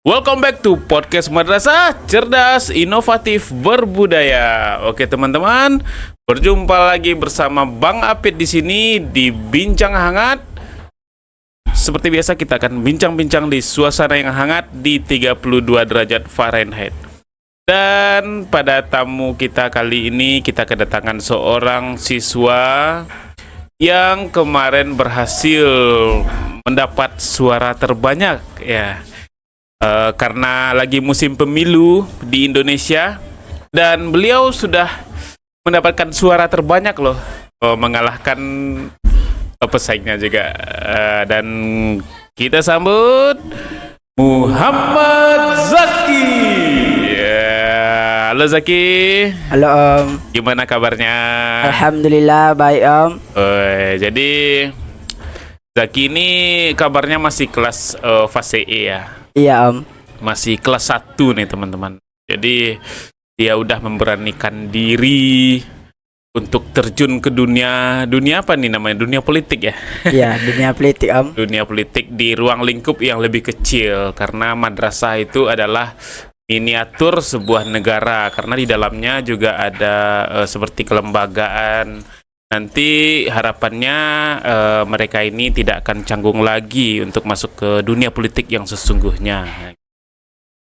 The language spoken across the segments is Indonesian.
Welcome back to podcast Madrasah Cerdas Inovatif Berbudaya. Oke teman-teman, berjumpa lagi bersama Bang Apit di sini di Bincang Hangat. Seperti biasa kita akan bincang-bincang di suasana yang hangat di 32 derajat Fahrenheit. Dan pada tamu kita kali ini kita kedatangan seorang siswa yang kemarin berhasil mendapat suara terbanyak ya. Karena lagi musim pemilu di Indonesia dan beliau sudah mendapatkan suara terbanyak loh, mengalahkan pesaingnya juga. Dan kita sambut Muhammad Zaki. Halo Zaki. Halo Om. Gimana kabarnya? Alhamdulillah baik Om. Jadi Zaki ini kabarnya masih kelas fase E ya. Iya Om. Masih kelas 1 nih teman-teman. Jadi dia udah memberanikan diri untuk terjun ke dunia apa nih namanya? Dunia politik ya. Iya, dunia politik Om. Dunia politik di ruang lingkup yang lebih kecil karena madrasah itu adalah miniatur sebuah negara karena di dalamnya juga ada seperti kelembagaan. Nanti harapannya mereka ini tidak akan canggung lagi untuk masuk ke dunia politik yang sesungguhnya.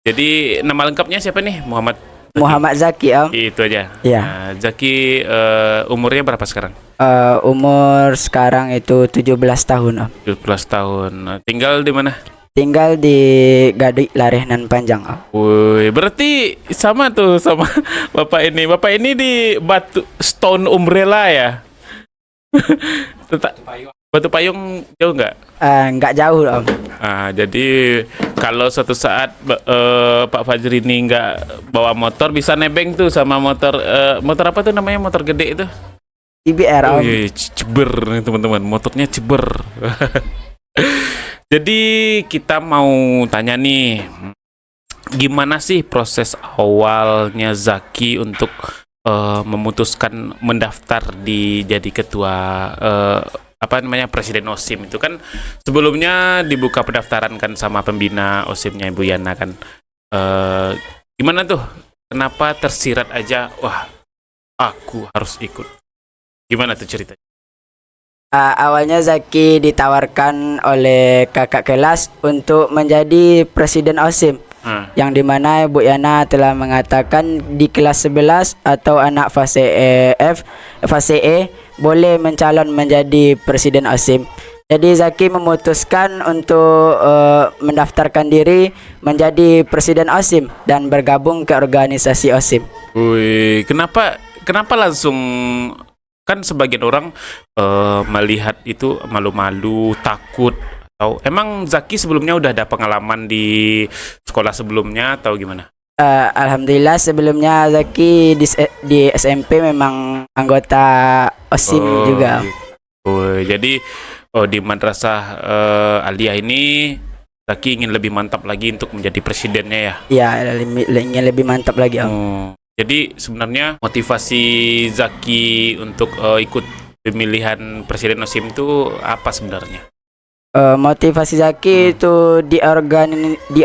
Jadi nama lengkapnya siapa nih? Muhammad Zaki Om. Itu aja. Iya. Nah, Zaki umurnya berapa sekarang? Umur sekarang itu 17 tahun Om. 17 tahun. Tinggal di mana? Tinggal di Gadik Larehnan Panjang Om. Wih, berarti sama tuh sama Bapak ini. Bapak ini di Batu Stone Umbrella ya? Batu Payung jauh nggak? Nggak jauh Om. Jadi kalau suatu saat Pak Fajri ini nggak bawa motor, bisa nebeng tuh sama motor apa tuh namanya, motor gede itu? IBR Om. Ceber nih teman-teman, motornya ceber. Jadi kita mau tanya nih, gimana sih proses awalnya Zaki untuk memutuskan mendaftar jadi ketua presiden OSIM itu kan sebelumnya dibuka pendaftaran kan sama pembina OSIMnya Ibu Yana kan. Gimana tuh? Kenapa tersirat aja? Wah, aku harus ikut. Gimana tuh ceritanya? Awalnya Zaki ditawarkan oleh kakak kelas untuk menjadi presiden OSIM. Yang dimana Bu Yana telah mengatakan di kelas 11 atau anak fase E boleh mencalon menjadi presiden OSIM. Jadi Zaki memutuskan untuk mendaftarkan diri menjadi presiden OSIM dan bergabung ke organisasi OSIM. Wih, kenapa langsung? Kan sebagian orang melihat itu malu-malu, takut. Atau emang Zaki sebelumnya udah ada pengalaman di sekolah sebelumnya atau gimana? Alhamdulillah sebelumnya Zaki di SMP memang anggota OSIM juga. Gitu. Jadi di madrasah Aliyah ini Zaki ingin lebih mantap lagi untuk menjadi presidennya ya? Iya, ingin lebih mantap lagi Om. Jadi sebenarnya motivasi Zaki untuk ikut pemilihan presiden OSIM itu apa sebenarnya? Motivasi Zaki itu di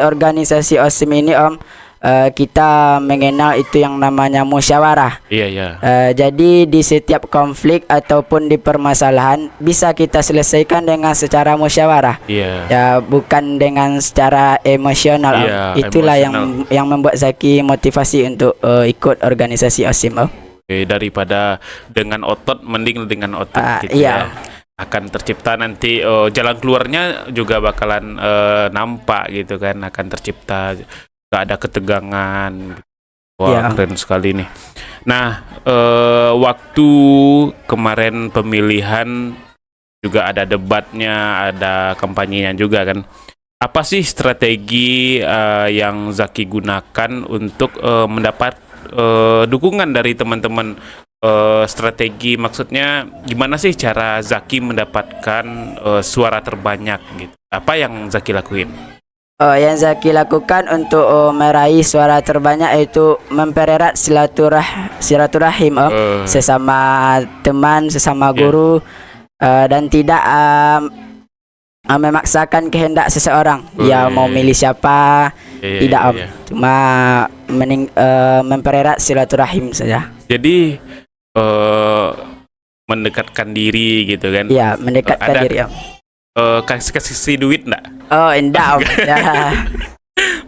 organisasi OSIM ini Om, kita mengenal itu yang namanya musyawarah. Iya. Jadi di setiap konflik ataupun di permasalahan bisa kita selesaikan dengan secara musyawarah. Iya. Ya, bukan dengan secara emosional Om. Iya, Itulah emosional. yang membuat Zaki motivasi untuk ikut organisasi OSIM Om. Daripada dengan otot, mending dengan otot gitu iya. ya. Akan tercipta nanti jalan keluarnya juga bakalan nampak gitu kan, akan tercipta, gak ada ketegangan. Wah, Iya. keren sekali nih. Nah, waktu kemarin pemilihan juga ada debatnya, ada kampanyenya juga kan. Apa sih strategi yang Zaki gunakan untuk mendapat dukungan dari teman-teman? Strategi maksudnya gimana sih cara Zaki mendapatkan suara terbanyak gitu? Apa yang Zaki lakuin? Yang Zaki lakukan untuk meraih suara terbanyak itu mempererat silaturahim sesama teman, sesama guru, dan tidak memaksakan kehendak seseorang. Ya Wih. mau milih siapa Iya, tidak iya, Om. iya. Cuma mempererat silaturahim saja. Jadi mendekatkan diri gitu kan. Ya mendekatkan Ada diri Om. kasih duit enggak? Oh enggak Om. Ya.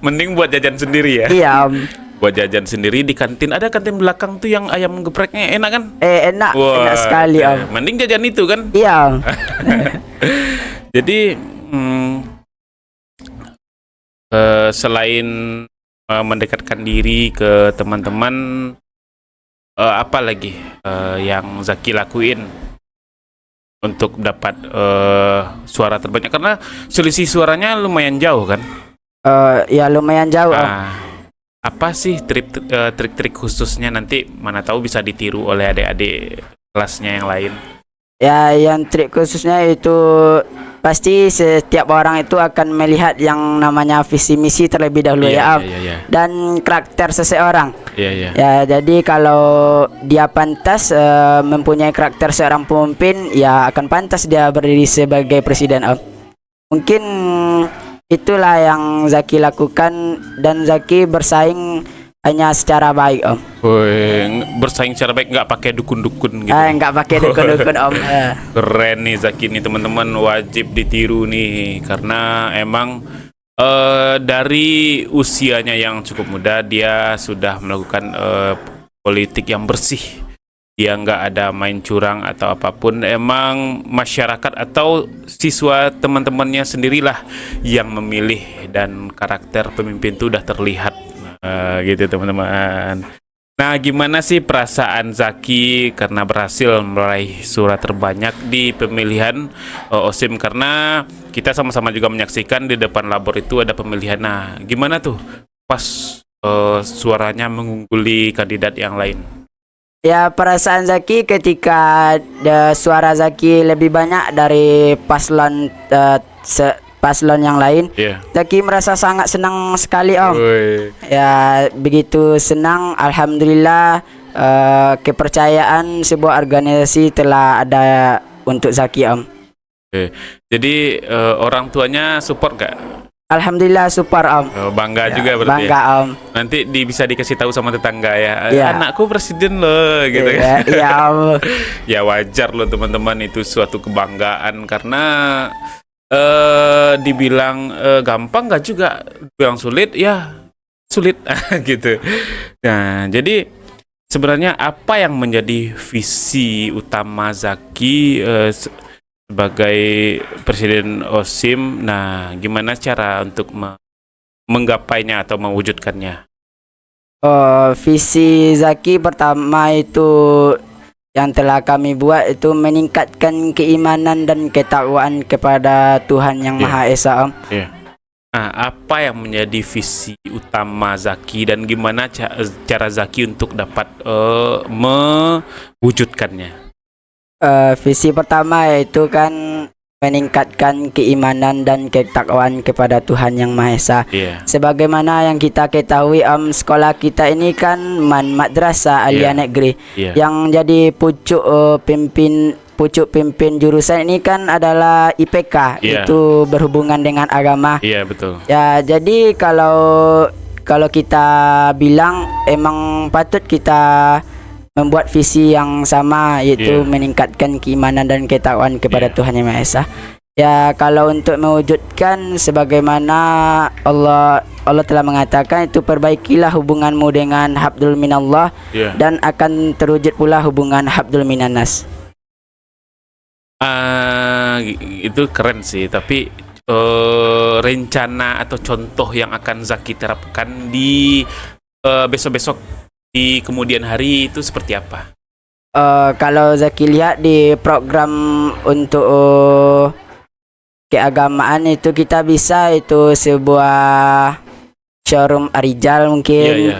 Mending buat jajan sendiri ya. Iya Om. Buat jajan sendiri di kantin. Ada kantin belakang tuh yang ayam gepreknya enak kan? Enak sekali Om. Mending jajan itu kan. Iya Om. Jadi selain mendekatkan diri ke teman-teman, apa lagi yang Zaki lakuin untuk dapat suara terbanyak? Karena selisih suaranya lumayan jauh kan? Ya lumayan jauh Om. Nah, apa sih trik-trik khususnya, nanti mana tahu bisa ditiru oleh adik-adik kelasnya yang lain? Ya yang trik khususnya itu pasti setiap orang itu akan melihat yang namanya visi misi terlebih dahulu ya Om. Iya. Dan karakter seseorang. Iya. Ya jadi kalau dia pantas mempunyai karakter seorang pemimpin, ya akan pantas dia berdiri sebagai presiden Om. Mungkin itulah yang Zaki lakukan, dan Zaki bersaing hanya secara baik Om. Woi, bersaing secara baik, nggak pakai dukun-dukun gitu. Nggak pakai dukun-dukun Om. Keren nih Zaki nih teman-teman, wajib ditiru nih karena emang dari usianya yang cukup muda dia sudah melakukan politik yang bersih. Dia nggak ada main curang atau apapun. Emang masyarakat atau siswa teman-temannya sendirilah yang memilih, dan karakter pemimpin itu udah terlihat. Gitu teman-teman. Nah, gimana sih perasaan Zaki karena berhasil meraih suara terbanyak di pemilihan OSIM? Karena kita sama-sama juga menyaksikan di depan labor itu ada pemilihan. Nah, gimana tuh pas suaranya mengungguli kandidat yang lain? Ya perasaan Zaki ketika suara Zaki lebih banyak dari paslon paslon yang lain, Zaki merasa sangat senang sekali Om. Ya begitu senang, alhamdulillah kepercayaan sebuah organisasi telah ada untuk Zaki Om. Jadi orang tuanya support gak? Alhamdulillah support Om. Bangga Ya, juga berarti. Bangga Om. Nanti bisa dikasih tahu sama tetangga ya. Ya. Anakku presiden loh gitu kan. Iya Om. Ya wajar loh teman-teman, itu suatu kebanggaan karena dibilang gampang nggak juga, bilang sulit ya sulit gitu. Nah, jadi sebenarnya apa yang menjadi visi utama Zaki sebagai presiden OSIM? Nah, gimana cara untuk menggapainya atau mewujudkannya? Visi Zaki pertama itu yang telah kami buat itu meningkatkan keimanan dan ketakwaan kepada Tuhan Yang Maha Esa Om. Nah, apa yang menjadi visi utama Zaki dan gimana cara Zaki untuk dapat mewujudkannya? Visi pertama yaitu kan meningkatkan keimanan dan ketakwaan kepada Tuhan Yang Maha Esa. Sebagaimana yang kita ketahui sekolah kita ini kan madrasah Alia Negeri. Yang jadi pucuk pimpin jurusan ini kan adalah IPK, itu berhubungan dengan agama. Iya, betul. Ya, jadi kalau kita bilang emang patut kita membuat visi yang sama, yaitu meningkatkan keimanan dan ketakwaan kepada Tuhan Yang Maha Esa. Ya, kalau untuk mewujudkan sebagaimana Allah telah mengatakan, itu perbaikilah hubunganmu dengan habdul minallah dan akan terwujud pula hubungan habdul minannas. Itu keren sih, tapi rencana atau contoh yang akan Zaki terapkan di besok-besok di kemudian hari itu seperti apa? Kalau Zaki lihat di program untuk keagamaan itu, kita bisa itu sebuah showroom Arijal mungkin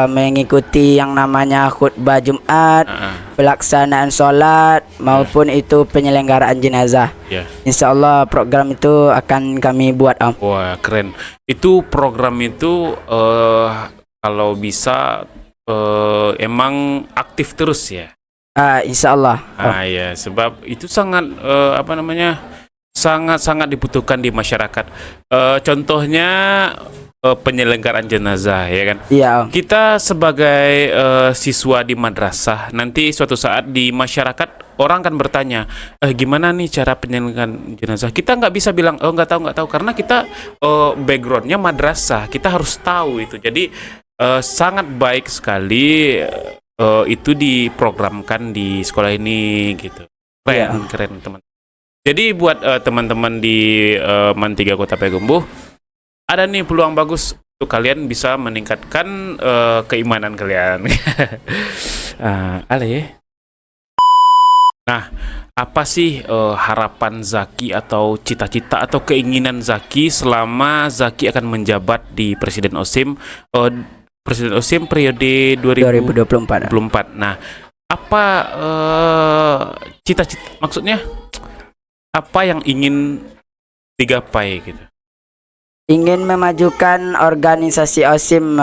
mengikuti yang namanya khutbah Jumat, pelaksanaan sholat maupun itu penyelenggaraan jenazah. Insya Allah program itu akan kami buat Om. Wah, keren. Itu program itu kalau bisa emang aktif terus ya? Insya Allah. Ya, sebab itu sangat sangat-sangat dibutuhkan di masyarakat. Contohnya penyelenggaraan jenazah, ya kan? Iya Om. Kita sebagai siswa di madrasah, nanti suatu saat di masyarakat orang kan bertanya, gimana nih cara penyelenggaraan jenazah? Kita nggak bisa bilang, oh nggak tahu, karena kita backgroundnya madrasah, kita harus tahu itu. Jadi sangat baik sekali itu diprogramkan di sekolah ini, gitu. Keren teman. Jadi buat teman-teman di Man 3 Kota Payakumbuh, ada nih peluang bagus untuk kalian bisa meningkatkan keimanan kalian. Nah, apa sih harapan Zaki atau cita-cita atau keinginan Zaki selama Zaki akan menjabat di Presiden Osim? Presiden Osim periode 2024. Nah, apa cita-cita, maksudnya apa yang ingin digapai gitu? Ingin memajukan organisasi OSIM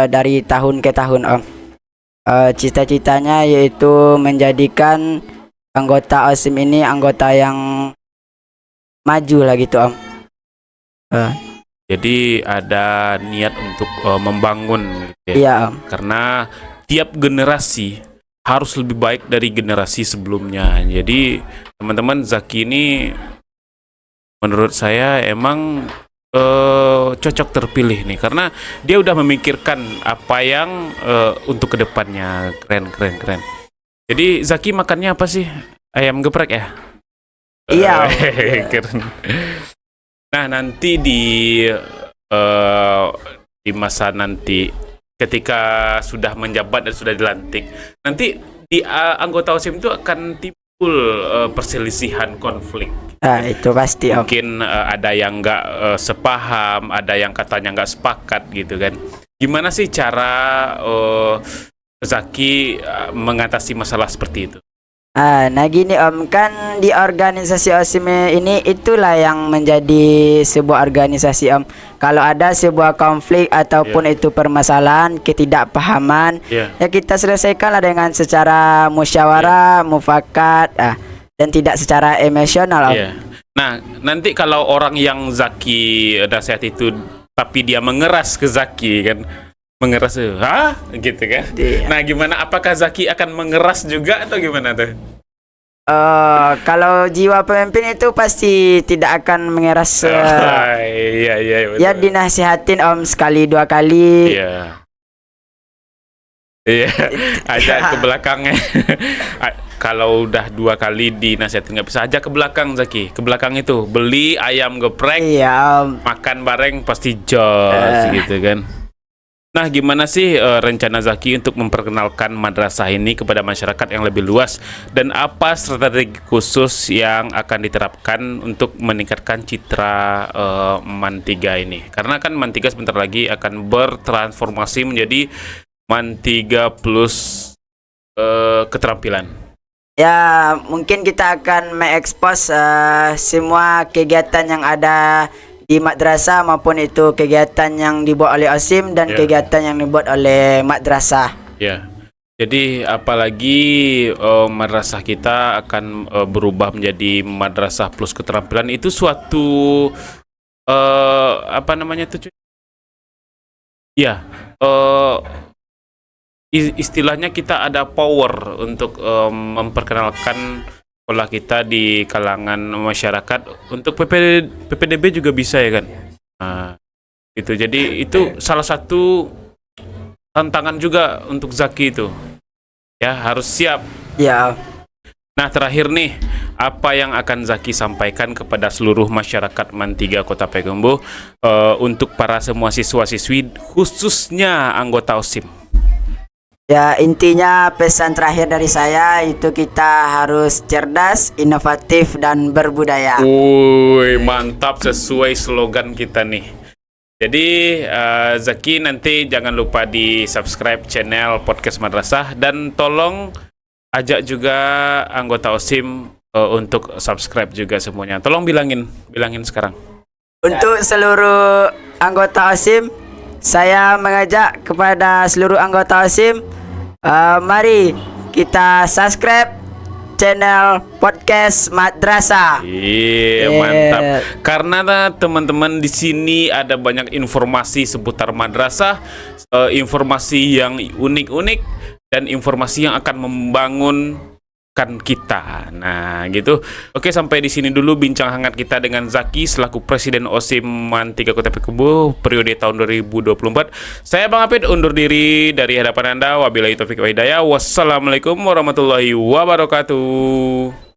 dari tahun ke tahun Om. Cita-citanya yaitu menjadikan anggota OSIM ini anggota yang maju lah gitu Om. Jadi ada niat untuk membangun gitu ya? Iya Om. Karena tiap generasi harus lebih baik dari generasi sebelumnya. Jadi teman-teman, Zaki ini menurut saya emang cocok terpilih nih, karena dia udah memikirkan apa yang untuk kedepannya. Keren. Jadi Zaki makannya apa sih? Ayam geprek ya? Iya. Keren. Nah, nanti di masa nanti ketika sudah menjabat dan sudah dilantik, nanti di anggota OSIM itu akan timbul perselisihan, konflik. Nah, itu pasti Om. Mungkin ada yang nggak sepaham, ada yang katanya nggak sepakat gitu kan. Gimana sih cara Zaki mengatasi masalah seperti itu? Nah gini Om, kan di organisasi OSIM ini itulah yang menjadi sebuah organisasi Om. Kalau ada sebuah konflik ataupun itu permasalahan, ketidakpahaman, ya kita selesaikanlah dengan secara musyawarah, mufakat, dan tidak secara emosional Om. Nah, nanti kalau orang yang Zaki nasihat itu tapi dia mengeras ke Zaki kan, mengeras, gitu kan? Nah, gimana? Apakah Zaki akan mengeras juga atau gimana tuh? Kalau jiwa pemimpin itu pasti tidak akan mengeras. Iya, betul. Ya dinasihatin Om sekali dua kali. Iya, ajak ke belakangnya. Kalau udah 2 kali dinasihatin nggak bisa, ajak ke belakang Zaki. Ke belakang itu beli ayam geprek. Iya Om. Makan bareng pasti jos gitu kan. Nah, gimana sih rencana Zaki untuk memperkenalkan madrasah ini kepada masyarakat yang lebih luas, dan apa strategi khusus yang akan diterapkan untuk meningkatkan citra Man 3 ini? Karena kan Man 3 sebentar lagi akan bertransformasi menjadi Man 3 plus keterampilan. Ya, mungkin kita akan mengekspos semua kegiatan yang ada di madrasah maupun itu kegiatan yang dibuat oleh OSIM dan kegiatan yang dibuat oleh madrasah. Jadi apalagi madrasah kita akan berubah menjadi madrasah plus keterampilan, itu suatu apa namanya tuh? Istilahnya kita ada power untuk memperkenalkan sekolah kita di kalangan masyarakat. Untuk PPDB juga bisa ya kan? Itu jadi itu salah satu tantangan juga untuk Zaki itu. Ya, harus siap. Ya. Nah, terakhir nih, apa yang akan Zaki sampaikan kepada seluruh masyarakat Man 3 Kota Payakumbuh untuk para semua siswa-siswi, khususnya anggota OSIM? Ya, intinya pesan terakhir dari saya itu kita harus cerdas, inovatif, dan berbudaya. Mantap, sesuai slogan kita nih. Jadi Zaki nanti jangan lupa di subscribe channel Podcast Madrasah, dan tolong ajak juga anggota OSIM untuk subscribe juga semuanya. Tolong bilangin sekarang. Untuk seluruh anggota OSIM, saya mengajak kepada seluruh anggota OSIM, mari kita subscribe channel podcast Madrasah. Iya, mantap. Karena teman-teman di sini ada banyak informasi seputar madrasah, informasi yang unik-unik dan informasi yang akan membangunkan kita. Nah, gitu. Oke, sampai di sini dulu bincang hangat kita dengan Zaki selaku Presiden OSIM MAN 3 Kota Payakumbuh periode tahun 2024. Saya Bang Apit undur diri dari hadapan Anda. Wabillahi taufiq wa hidayah. Wassalamualaikum warahmatullahi wabarakatuh.